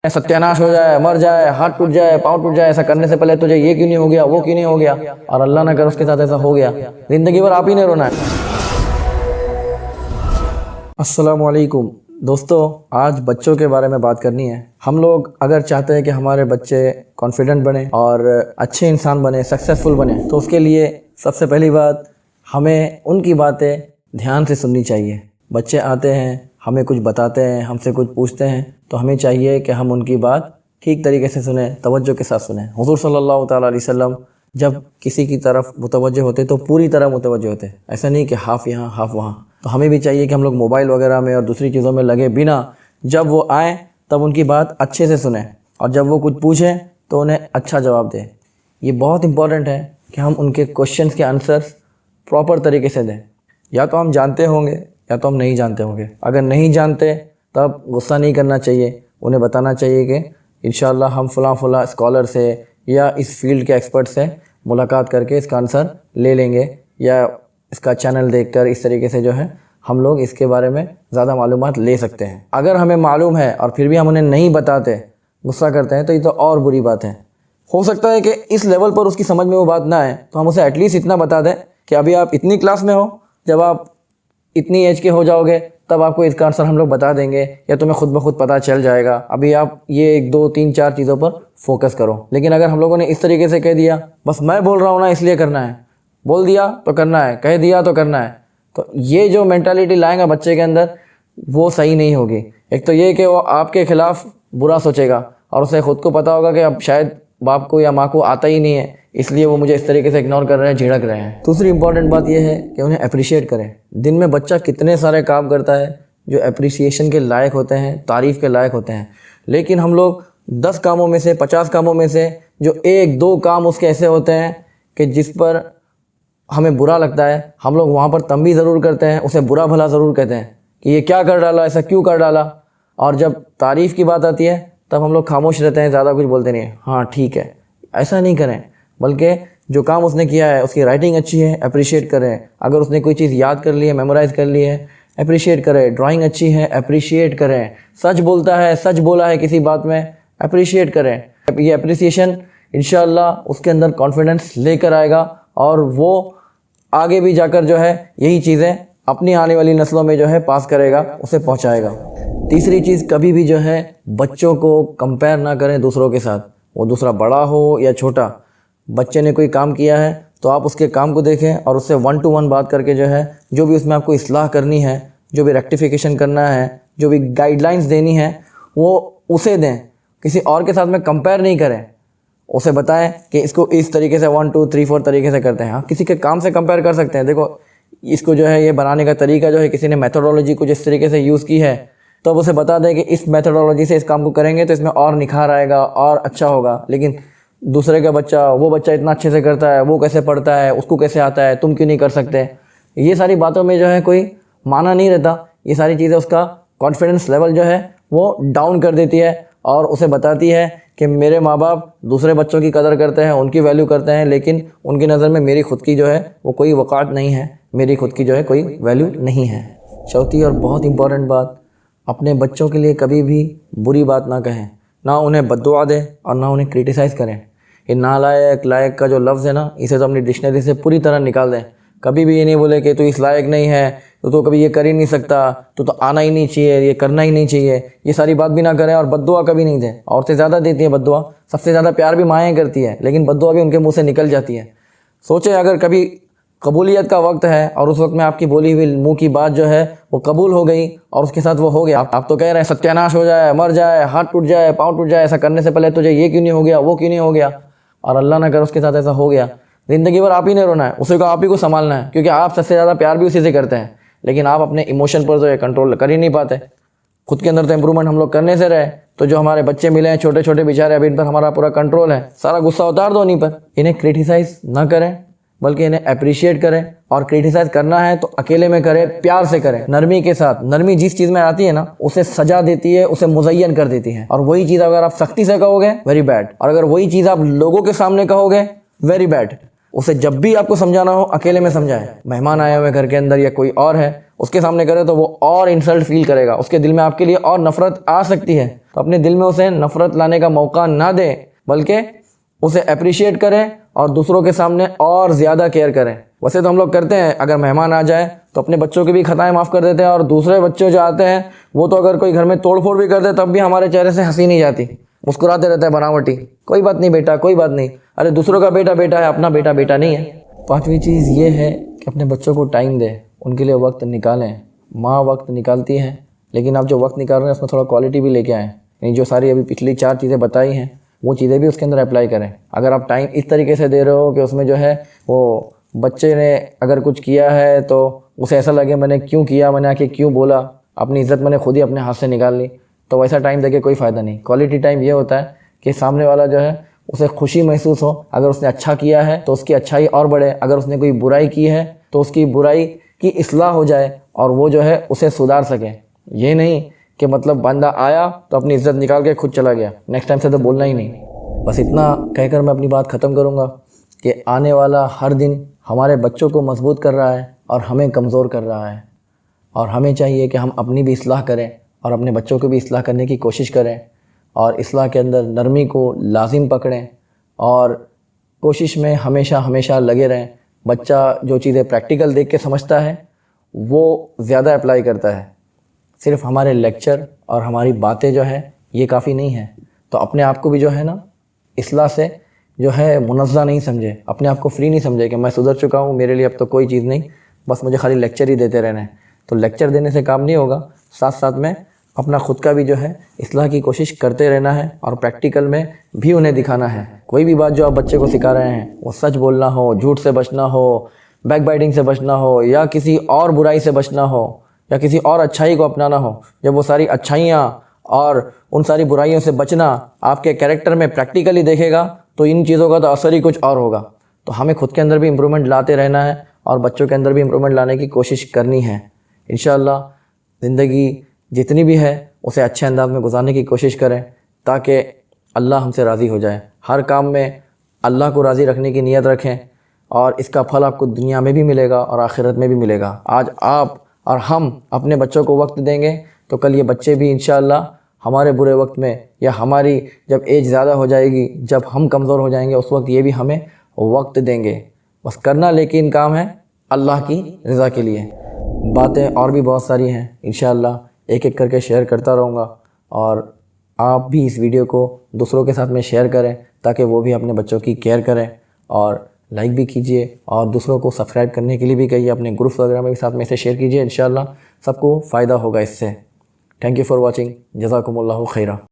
सत्यानाश हो जाए, मर जाए, हाथ टूट जाए, पाँव टूट जाए, ऐसा करने से पहले तुझे ये क्यों नहीं हो गया, वो क्यों नहीं हो गया, और अल्लाह ना कर उसके साथ ऐसा हो गया, जिंदगी भर आप ही ने रोना है। अस्सलामुअलैकुम दोस्तों, आज बच्चों के बारे में बात करनी है। हम लोग अगर चाहते हैं कि हमारे बच्चे कॉन्फिडेंट बने और अच्छे इंसान बने, सक्सेसफुल बने, तो उसके लिए सबसे पहली बात हमें उनकी बातें ध्यान से सुननी चाहिए। बच्चे आते हैं, हमें कुछ बताते हैं, हमसे कुछ पूछते हैं, तो हमें चाहिए कि हम उनकी बात ठीक तरीके से सुने, तवज्जो के साथ सुने। हुज़ूर सल्लल्लाहु ताला अलैहि वसल्लम जब किसी की तरफ मुतवज्जो होते तो पूरी तरह मुतवज्जो होते, ऐसा नहीं कि हाफ़ यहाँ हाफ़ वहाँ। तो हमें भी चाहिए कि हम लोग मोबाइल वगैरह में और दूसरी चीज़ों में लगे बिना, जब वो आए तब उनकी बात अच्छे से सुने, और जब वो कुछ पूछें तो उन्हें अच्छा जवाब दें। ये बहुत इंपॉर्टेंट है कि हम उनके क्वेश्चंस के आंसर्स प्रॉपर तरीके से दें। या तो हम जानते होंगे या तो हम नहीं जानते होंगे। अगर नहीं जानते तब गुस्सा नहीं करना चाहिए, उन्हें बताना चाहिए कि इंशाअल्लाह हम फ़लाँ स्कॉलर से या इस फील्ड के एक्सपर्ट से मुलाकात करके इसका आंसर ले लेंगे, या इसका चैनल देखकर इस तरीके से जो है हम लोग इसके बारे में ज़्यादा मालूमात ले सकते हैं। अगर हमें मालूम है और फिर भी हम उन्हें नहीं बताते, गुस्सा करते हैं, तो ये तो और बुरी बात है। हो सकता है कि इस लेवल पर उसकी समझ में वो बात ना आए, तो हम उसे एटलीस्ट इतना बता दें कि अभी आप इतनी क्लास में हो, जब आप इतनी एज के हो जाओगे तब आपको इसका आंसर हम लोग बता देंगे, या तुम्हें खुद ब खुद पता चल जाएगा। अभी आप ये 1 2 3 4 चीज़ों पर फोकस करो। लेकिन अगर हम लोगों ने इस तरीके से कह दिया, बस मैं बोल रहा हूँ ना इसलिए करना है, बोल दिया तो करना है, कह दिया तो करना है, तो ये जो मेंटालिटी लाएगा बच्चे के अंदर, वो सही नहीं होगी। एक तो ये कि वो आपके ख़िलाफ़ बुरा सोचेगा, और उसे ख़ुद को पता होगा कि अब शायद बाप को या माँ को आता ही नहीं है, इसलिए वो मुझे इस तरीके से इग्नोर कर रहे हैं, झिड़क रहे हैं। दूसरी इंपॉर्टेंट बात यह है कि उन्हें अप्रिशिएट करें। दिन में बच्चा कितने सारे काम करता है जो अप्रिसिएशन के लायक होते हैं, तारीफ़ के लायक होते हैं, लेकिन हम लोग 10 कामों में से, 50 कामों में से जो 1 2 काम उसके ऐसे होते हैं कि जिस पर हमें बुरा लगता है, हम लोग वहाँ पर तंबी ज़रूर करते हैं, उसे बुरा भला ज़रूर कहते हैं कि ये क्या कर डाला, ऐसा क्यों कर डाला। और जब तारीफ़ की बात आती है तब हम लोग खामोश रहते हैं, ज़्यादा कुछ बोलते नहीं हैं, हाँ ठीक है। ऐसा नहीं करें, बल्कि जो काम उसने किया है, उसकी राइटिंग अच्छी है, अप्रिशिएट करें। अगर उसने कोई चीज़ याद कर ली है, मेमोराइज़ कर ली है, अप्रिशिएट करें। ड्राइंग अच्छी है, अप्रिशिएट करें। सच बोलता है, सच बोला है किसी बात में, अप्रिशिएट करें। ये अप्रिसिएशन इंशाअल्लाह उसके अंदर कॉन्फिडेंस लेकर आएगा, और वो आगे भी जाकर जो है यही चीज़ें अपनी आने वाली नस्लों में जो है पास करेगा, उसे पहुंचाएगा। तीसरी चीज़, कभी भी जो है बच्चों को कंपेयर ना करें दूसरों के साथ, वो दूसरा बड़ा हो या छोटा। बच्चे ने कोई काम किया है तो आप उसके काम को देखें और उससे 1 to 1 बात करके जो है, जो भी उसमें आपको इस्लाह करनी है, जो भी रेक्टिफिकेशन करना है, जो भी गाइडलाइंस देनी है, वो उसे दें। किसी और के साथ में कंपेयर नहीं करें। उसे बताएं कि इसको इस तरीके से 1 2 3 4 तरीके से करते हैं। हाँ, किसी के काम से कंपेयर कर सकते हैं। देखो, इसको जो है ये बनाने का तरीका जो है, किसी ने मेथोडोलॉजी को जिस तरीके से यूज़ की है, तो अब उसे बता दें कि इस मेथोडोलॉजी से इस काम को करेंगे तो इसमें और निखार आएगा और अच्छा होगा। लेकिन दूसरे का बच्चा, वो बच्चा इतना अच्छे से करता है, वो कैसे पढ़ता है, उसको कैसे आता है, तुम क्यों नहीं कर सकते, ये सारी बातों में जो है कोई माना नहीं रहता। ये सारी चीज़ें उसका कॉन्फिडेंस लेवल जो है वो डाउन कर देती है, और उसे बताती है कि मेरे माँ बाप दूसरे बच्चों की कदर करते हैं, उनकी वैल्यू करते हैं, लेकिन उनकी नज़र में मेरी खुद की जो है वो कोई वक़ात नहीं है, मेरी खुद की जो है कोई वैल्यू नहीं है। चौथी और बहुत इंपॉर्टेंट बात, अपने बच्चों के लिए कभी भी बुरी बात ना कहें, ना उन्हें बद्दुआ दें और ना उन्हें क्रिटिसाइज़ करें। ये नालायक, लायक का जो लफ्ज़ है ना, इसे तो अपनी डिक्शनरी से पूरी तरह निकाल दें। कभी भी ये नहीं बोले कि तू इस लायक नहीं है, तो कभी ये कर ही नहीं सकता, तो आना ही नहीं चाहिए, ये करना ही नहीं चाहिए, ये सारी बात भी ना करें। और बद्दुआ कभी नहीं दें। औरतें ज़्यादा देती हैं बद्दुआ, सबसे ज़्यादा प्यार भी माएँ करती है, लेकिन बद्दुआ भी उनके मुँह से निकल जाती है। सोचें, अगर कभी कबूलियत का वक्त है और उस वक्त में आपकी बोली हुई मुँह की बात जो है वो कबूल हो गई और उसके साथ वो हो गया, आप तो कह रहे हैं सत्यानाश हो जाए, मर जाए, हाथ टूट जाए, पाँव टूट जाए, ऐसा करने से पहले तुझे ये क्यों नहीं हो गया, वो क्यों नहीं हो गया, और अल्लाह ना कर उसके साथ ऐसा हो गया, ज़िंदगी भर आप ही ने रोना है, उसी को आप ही को संभालना है, क्योंकि आप सबसे ज़्यादा प्यार भी उसी से करते हैं। लेकिन आप अपने इमोशन पर जो है कंट्रोल कर ही नहीं पाते। खुद के अंदर तो इम्प्रूवमेंट हम लोग करने से रहे, तो जो हमारे बच्चे मिले हैं छोटे छोटे बेचारे, अभी इन पर हमारा पूरा कंट्रोल है, सारा गुस्सा उतार दो उन्हीं पर। इन्हें क्रिटिसाइज़ ना करें, बल्कि इन्हें अप्रिशिएट करें, और क्रिटिसाइज़ करना है तो अकेले में करें, प्यार से करें, नरमी के साथ। नरमी जिस चीज़ में आती है ना, उसे सजा देती है, उसे मुज़य्यन कर देती है। और वही चीज़ अगर आप सख्ती से कहोगे, वेरी बैड, और अगर वही चीज़ आप लोगों के सामने कहोगे, वेरी बैड। उसे जब भी आपको समझाना हो अकेले में समझाएं। मेहमान आए हुए घर के अंदर या कोई और है उसके सामने करे तो वो और इंसल्ट फील करेगा, उसके दिल में आपके लिए और नफरत आ सकती है। तो अपने दिल में उसे नफरत लाने का मौका ना दें, बल्कि उसे अप्रिशिएट करें और दूसरों के सामने और ज़्यादा केयर करें। वैसे तो हम लोग करते हैं, अगर मेहमान आ जाए तो अपने बच्चों की भी खताएं माफ़ कर देते हैं, और दूसरे बच्चे जो आते हैं वो तो अगर कोई घर में तोड़फोड़ भी कर दे तब भी हमारे चेहरे से हंसी नहीं जाती, मुस्कुराते रहते हैं बनावटी, कोई बात नहीं बेटा, कोई बात नहीं। अरे दूसरों का बेटा बेटा है, अपना बेटा बेटा नहीं है। पांचवी चीज़ ये है कि अपने बच्चों को टाइम दें, उनके लिए वक्त निकालें। माँ वक्त निकालती हैं, लेकिन आप जो वक्त निकाल रहे हैं उसमें थोड़ा क्वालिटी भी लेके आएँ। यानी जो सारी अभी पिछली 4 चीज़ें बताई हैं वो चीज़ें भी उसके अंदर अप्लाई करें। अगर आप टाइम इस तरीके से दे रहे हो कि उसमें जो है वो बच्चे ने अगर कुछ किया है तो उसे ऐसा लगे मैंने क्यों किया, मैंने आके क्यों बोला, अपनी इज़्ज़त मैंने खुद ही अपने हाथ से निकाल ली, तो वैसा टाइम देके कोई फ़ायदा नहीं। क्वालिटी टाइम ये होता है कि सामने वाला जो है उसे खुशी महसूस हो, अगर उसने अच्छा किया है तो उसकी अच्छाई और बढ़े, अगर उसने कोई बुराई की है तो उसकी बुराई की इस्लाह हो जाए और वो जो है उसे सुधार सके। ये नहीं कि मतलब बंदा आया तो अपनी इज़्ज़त निकाल के खुद चला गया, नेक्स्ट टाइम से तो बोलना ही नहीं। बस इतना कहकर मैं अपनी बात ख़त्म करूँगा कि आने वाला हर दिन हमारे बच्चों को मजबूत कर रहा है और हमें कमज़ोर कर रहा है, और हमें चाहिए कि हम अपनी भी इस्लाह करें और अपने बच्चों को भी इस्लाह करने की कोशिश करें, और इस्लाह के अंदर नरमी को लाजिम पकड़ें और कोशिश में हमेशा हमेशा लगे रहें। बच्चा जो चीज़ें प्रैक्टिकल देख के समझता है वो ज़्यादा अप्लाई करता है। सिर्फ हमारे लेक्चर और हमारी बातें जो है ये काफ़ी नहीं है। तो अपने आप को भी जो है ना इस्लाह से जो है मुनज़्ज़ा नहीं समझे, अपने आप को फ्री नहीं समझे कि मैं सुधर चुका हूँ, मेरे लिए अब तो कोई चीज़ नहीं, बस मुझे खाली लेक्चर ही देते रहना है। तो लेक्चर देने से काम नहीं होगा, साथ साथ में अपना खुद का भी जो है इस्लाह की कोशिश करते रहना है और प्रैक्टिकल में भी उन्हें दिखाना है। कोई भी बात जो आप बच्चे को सिखा रहे हैं वो सच बोलना हो, झूठ से बचना हो, बैक बाइटिंग से बचना हो, या किसी और बुराई से बचना हो, या किसी और अच्छाई को अपनाना हो, जब वो सारी अच्छाइयाँ और उन सारी बुराइयों से बचना आपके कैरेक्टर में प्रैक्टिकली देखेगा तो इन चीज़ों का तो असर ही कुछ और होगा। तो हमें खुद के अंदर भी इम्प्रूवमेंट लाते रहना है और बच्चों के अंदर भी इम्प्रूवमेंट लाने की कोशिश करनी है। इंशाअल्लाह ज़िंदगी जितनी भी है उसे अच्छे अंदाज में गुजारने की कोशिश करें ताकि अल्लाह हमसे राज़ी हो जाए। हर काम में अल्लाह को राज़ी रखने की नीयत रखें और इसका फल आपको दुनिया में भी मिलेगा और आखिरत में भी मिलेगा। आज आप और हम अपने बच्चों को वक्त देंगे तो कल ये बच्चे भी इंशाअल्लाह हमारे बुरे वक्त में या हमारी जब एज ज़्यादा हो जाएगी, जब हम कमज़ोर हो जाएंगे, उस वक्त ये भी हमें वक्त देंगे। बस करना लेकिन काम है अल्लाह की रज़ा के लिए। बातें और भी बहुत सारी हैं, इंशाअल्लाह एक एक करके शेयर करता रहूँगा, और आप भी इस वीडियो को दूसरों के साथ में शेयर करें ताकि वो भी अपने बच्चों की केयर करें, और लाइक भी कीजिए और दूसरों को सब्सक्राइब करने के लिए भी कहिए, अपने ग्रुप्स वगैरह में भी साथ में से शेयर कीजिए। इंशाअल्लाह सबको फ़ायदा होगा इससे। थैंक यू फॉर वॉचिंग, जज़ाकुमुल्लाहु खैरा।